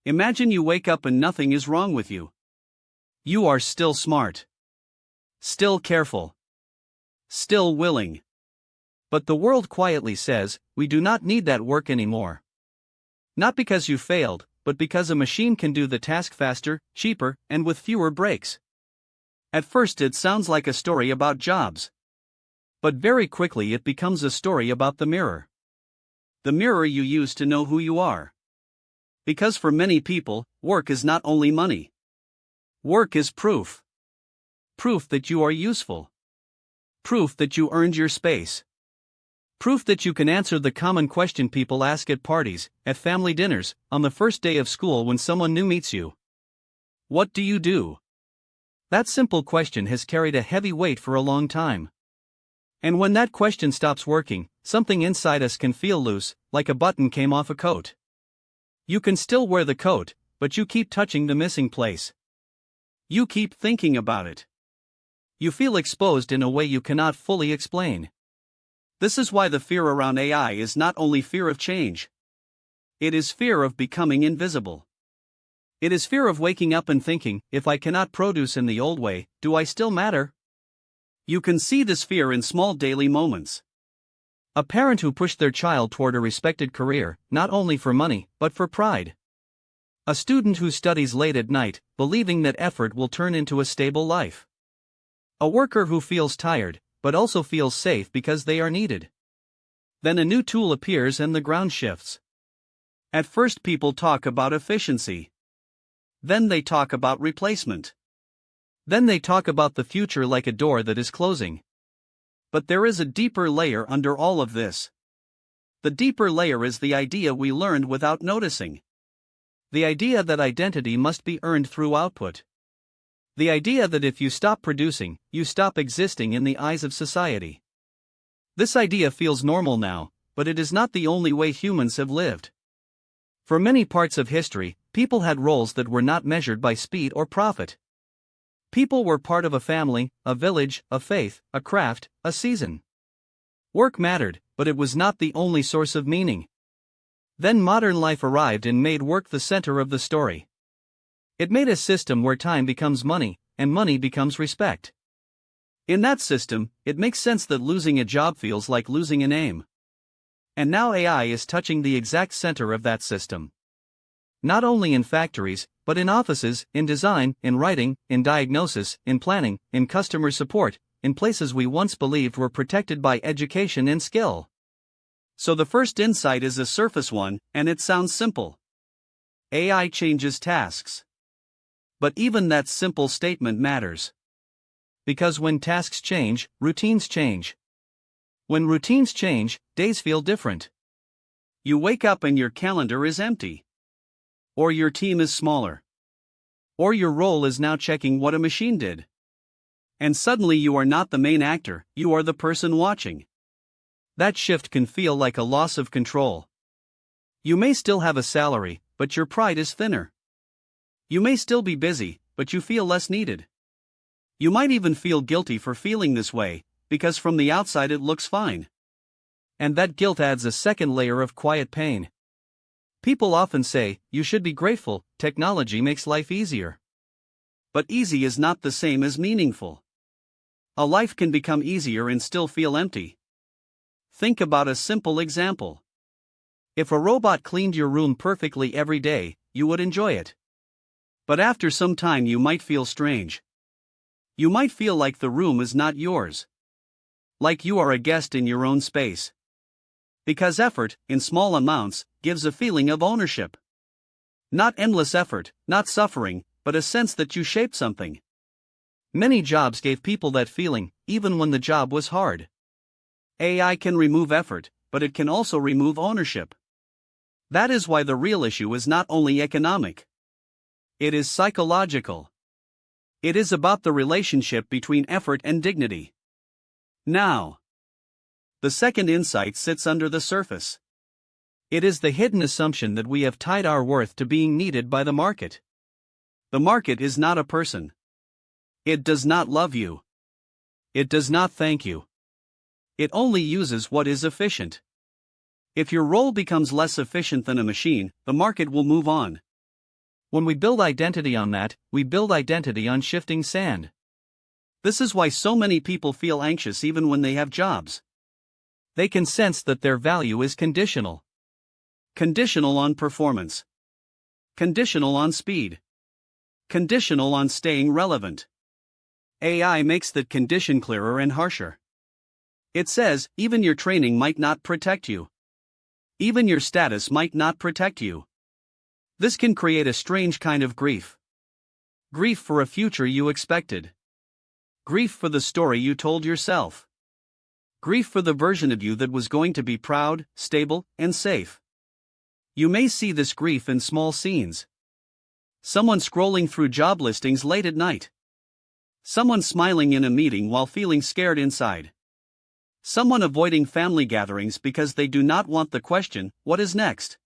Imagine you wake up and nothing is wrong with you. You are still smart. Still careful. Still willing. But the world quietly says, we do not need that work anymore. Not because you failed, but because a machine can do the task faster, cheaper, and with fewer breaks. At first it sounds like a story about jobs. But very quickly it becomes a story about the mirror. The mirror you use to know who you are. Because for many people, work is not only money. Work is proof. Proof that you are useful. Proof that you earned your space. Proof that you can answer the common question people ask at parties, at family dinners, on the first day of school when someone new meets you. What do you do? That simple question has carried a heavy weight for a long time. And when that question stops working, something inside us can feel loose, like a button came off a coat. You can still wear the coat, but you keep touching the missing place. You keep thinking about it. You feel exposed in a way you cannot fully explain. This is why the fear around AI is not only fear of change. It is fear of becoming invisible. It is fear of waking up and thinking, if I cannot produce in the old way, do I still matter? You can see this fear in small daily moments. A parent who pushed their child toward a respected career, not only for money, but for pride. A student who studies late at night, believing that effort will turn into a stable life. A worker who feels tired, but also feels safe because they are needed. Then a new tool appears and the ground shifts. At first people talk about efficiency. Then they talk about replacement. Then they talk about the future like a door that is closing. But there is a deeper layer under all of this. The deeper layer is the idea we learned without noticing. The idea that identity must be earned through output. The idea that if you stop producing, you stop existing in the eyes of society. This idea feels normal now, but it is not the only way humans have lived. For many parts of history, people had roles that were not measured by speed or profit. People were part of a family, a village, a faith, a craft, a season. Work mattered, but it was not the only source of meaning. Then modern life arrived and made work the center of the story. It made a system where time becomes money, and money becomes respect. In that system, it makes sense that losing a job feels like losing a name. And now AI is touching the exact center of that system. Not only in factories, but in offices, in design, in writing, in diagnosis, in planning, in customer support, in places we once believed were protected by education and skill. So the first insight is a surface one, and it sounds simple. AI changes tasks. But even that simple statement matters. Because when tasks change, routines change. When routines change, days feel different. You wake up and your calendar is empty. Or your team is smaller. Or your role is now checking what a machine did. And suddenly you are not the main actor, you are the person watching. That shift can feel like a loss of control. You may still have a salary, but your pride is thinner. You may still be busy, but you feel less needed. You might even feel guilty for feeling this way, because from the outside it looks fine. And that guilt adds a second layer of quiet pain. People often say, you should be grateful, technology makes life easier. But easy is not the same as meaningful. A life can become easier and still feel empty. Think about a simple example. If a robot cleaned your room perfectly every day, you would enjoy it. But after some time you might feel strange. You might feel like the room is not yours. Like you are a guest in your own space. Because effort, in small amounts, gives a feeling of ownership. Not endless effort, not suffering, but a sense that you shaped something. Many jobs gave people that feeling, even when the job was hard. AI can remove effort, but it can also remove ownership. That is why the real issue is not only economic. It is psychological. It is about the relationship between effort and dignity. Now, the second insight sits under the surface. It is the hidden assumption that we have tied our worth to being needed by the market. The market is not a person. It does not love you. It does not thank you. It only uses what is efficient. If your role becomes less efficient than a machine, the market will move on. When we build identity on that, we build identity on shifting sand. This is why so many people feel anxious even when they have jobs. They can sense that their value is conditional. Conditional on performance. Conditional on speed. Conditional on staying relevant. AI makes that condition clearer and harsher. It says, even your training might not protect you. Even your status might not protect you. This can create a strange kind of grief. Grief for a future you expected. Grief for the story you told yourself. Grief for the version of you that was going to be proud, stable, and safe. You may see this grief in small scenes. Someone scrolling through job listings late at night. Someone smiling in a meeting while feeling scared inside. Someone avoiding family gatherings because they do not want the question, what is next?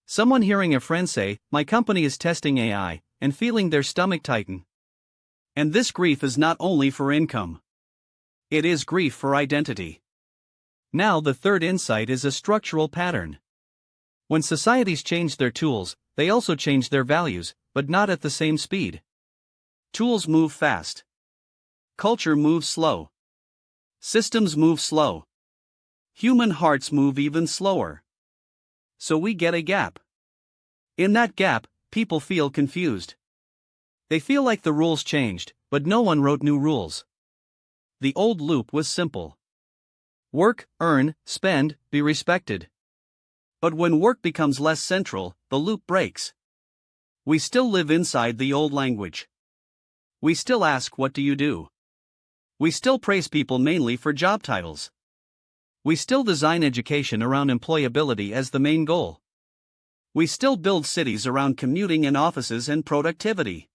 Someone hearing a friend say, my company is testing AI, and feeling their stomach tighten. And this grief is not only for income. It is grief for identity. Now the third insight is a structural pattern. When societies change their tools, they also change their values, but not at the same speed. Tools move fast. Culture moves slow. Systems move slow. Human hearts move even slower. So we get a gap. In that gap, people feel confused. They feel like the rules changed, but no one wrote new rules. The old loop was simple. Work, earn, spend, be respected. But when work becomes less central, the loop breaks. We still live inside the old language. We still ask, what do you do? We still praise people mainly for job titles. We still design education around employability as the main goal. We still build cities around commuting and offices and productivity.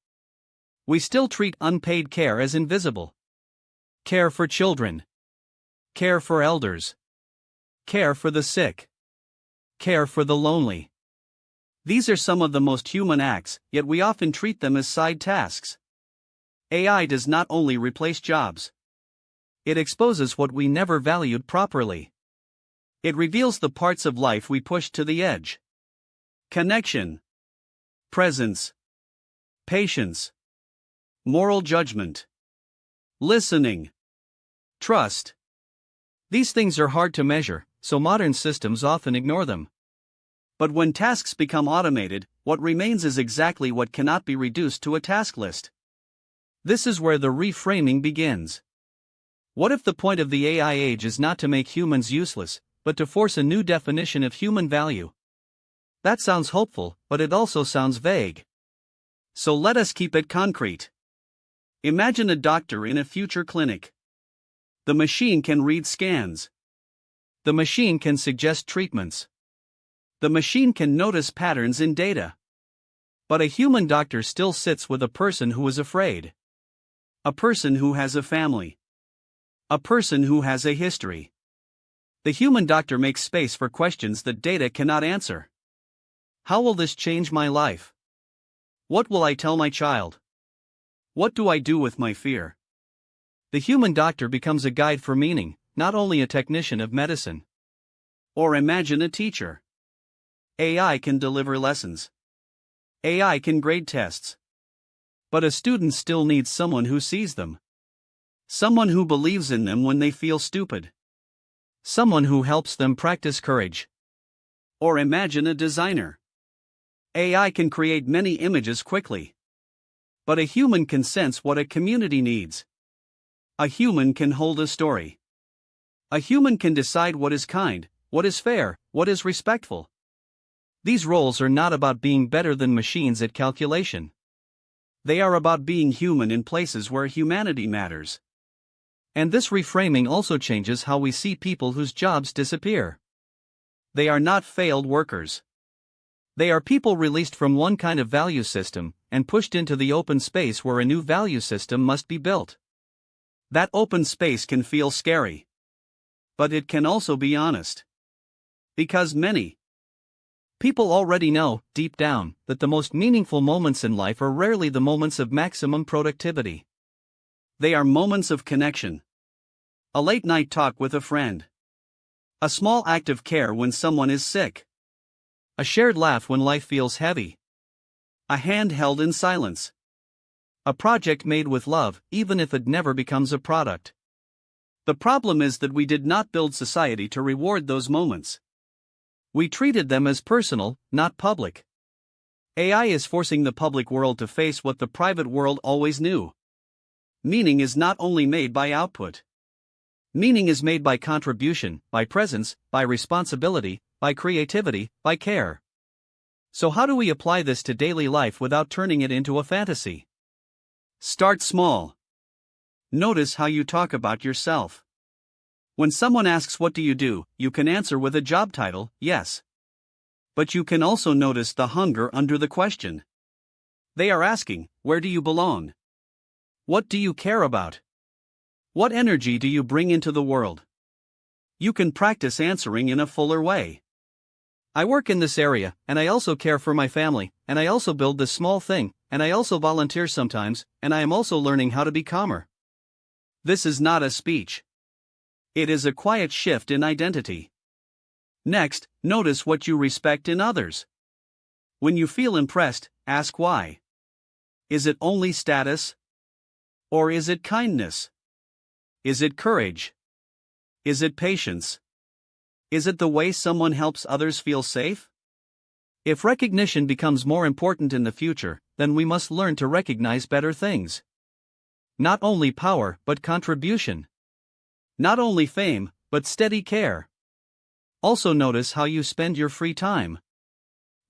We still treat unpaid care as invisible. Care for children. Care for elders. Care for the sick. Care for the lonely. These are some of the most human acts, yet we often treat them as side tasks. AI does not only replace jobs. It exposes what we never valued properly. It reveals the parts of life we pushed to the edge. Connection. Presence. Patience. Moral judgment. Listening. Trust. These things are hard to measure, so modern systems often ignore them. But when tasks become automated, what remains is exactly what cannot be reduced to a task list. This is where the reframing begins. What if the point of the AI age is not to make humans useless, but to force a new definition of human value? That sounds hopeful, but it also sounds vague. So let us keep it concrete. Imagine a doctor in a future clinic. The machine can read scans. The machine can suggest treatments. The machine can notice patterns in data. But a human doctor still sits with a person who is afraid. A person who has a family. A person who has a history. The human doctor makes space for questions that data cannot answer. How will this change my life? What will I tell my child? What do I do with my fear? The human doctor becomes a guide for meaning, not only a technician of medicine. Or imagine a teacher. AI can deliver lessons. AI can grade tests. But a student still needs someone who sees them. Someone who believes in them when they feel stupid. Someone who helps them practice courage. Or imagine a designer. AI can create many images quickly. But a human can sense what a community needs. A human can hold a story. A human can decide what is kind, what is fair, what is respectful. These roles are not about being better than machines at calculation. They are about being human in places where humanity matters. And this reframing also changes how we see people whose jobs disappear. They are not failed workers. They are people released from one kind of value system and pushed into the open space where a new value system must be built. That open space can feel scary. But it can also be honest. Because many people already know, deep down, that the most meaningful moments in life are rarely the moments of maximum productivity. They are moments of connection. A late-night talk with a friend. A small act of care when someone is sick. A shared laugh when life feels heavy. A hand held in silence. A project made with love, even if it never becomes a product. The problem is that we did not build society to reward those moments. We treated them as personal, not public. AI is forcing the public world to face what the private world always knew. Meaning is not only made by output. Meaning is made by contribution, by presence, by responsibility, by creativity, by care. So how do we apply this to daily life without turning it into a fantasy? Start small. Notice how you talk about yourself. When someone asks what do, you can answer with a job title, yes. But you can also notice the hunger under the question. They are asking, where do you belong? What do you care about? What energy do you bring into the world? You can practice answering in a fuller way. I work in this area, and I also care for my family, and I also build this small thing, and I also volunteer sometimes, and I am also learning how to be calmer. This is not a speech. It is a quiet shift in identity. Next, notice what you respect in others. When you feel impressed, ask why. Is it only status? Or is it kindness? Is it courage? Is it patience? Is it the way someone helps others feel safe? If recognition becomes more important in the future, then we must learn to recognize better things. Not only power, but contribution. Not only fame, but steady care. Also notice how you spend your free time.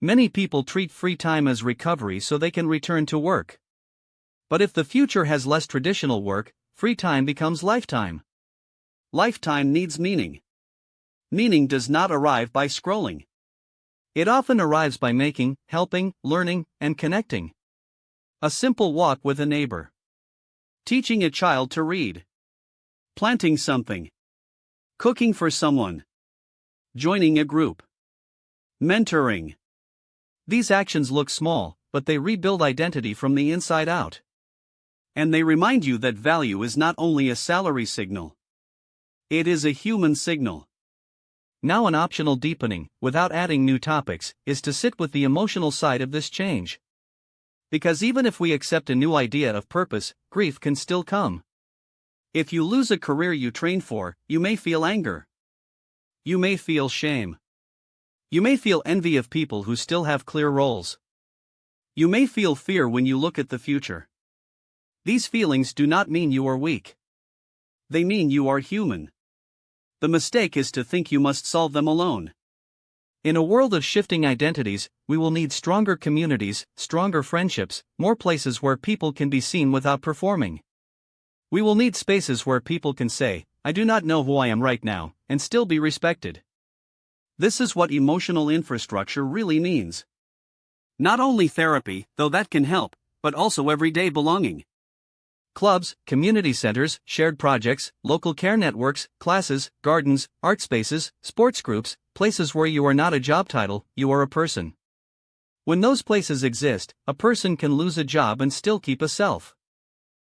Many people treat free time as recovery so they can return to work. But if the future has less traditional work, free time becomes lifetime. Lifetime needs meaning. Meaning does not arrive by scrolling. It often arrives by making, helping, learning, and connecting. A simple walk with a neighbor. Teaching a child to read. Planting something. Cooking for someone. Joining a group. Mentoring. These actions look small, but they rebuild identity from the inside out. And they remind you that value is not only a salary signal. It is a human signal. Now, an optional deepening, without adding new topics, is to sit with the emotional side of this change. Because even if we accept a new idea of purpose, grief can still come. If you lose a career you train for, you may feel anger. You may feel shame. You may feel envy of people who still have clear roles. You may feel fear when you look at the future. These feelings do not mean you are weak. They mean you are human. The mistake is to think you must solve them alone. In a world of shifting identities, we will need stronger communities, stronger friendships, more places where people can be seen without performing. We will need spaces where people can say, I do not know who I am right now, and still be respected. This is what emotional infrastructure really means. Not only therapy, though that can help, but also everyday belonging. Clubs, community centers, shared projects, local care networks, classes, gardens, art spaces, sports groups, places where you are not a job title, you are a person. When those places exist, a person can lose a job and still keep a self.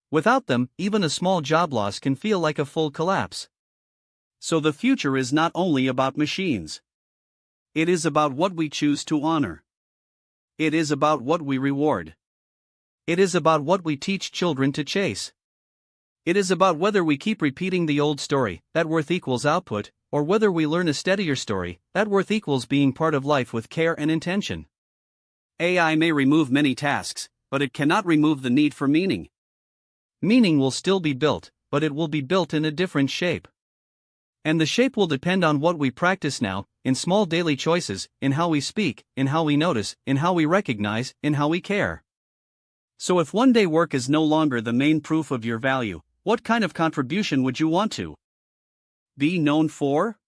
Without them, even a small job loss can feel like a full collapse. So the future is not only about machines. It is about what we choose to honor. It is about what we reward. It is about what we teach children to chase. It is about whether we keep repeating the old story, that worth equals output, or whether we learn a steadier story, that worth equals being part of life with care and intention. AI may remove many tasks, but it cannot remove the need for meaning. Meaning will still be built, but it will be built in a different shape. And the shape will depend on what we practice now, in small daily choices, in how we speak, in how we notice, in how we recognize, in how we care. So if one day work is no longer the main proof of your value, what kind of contribution would you want to be known for?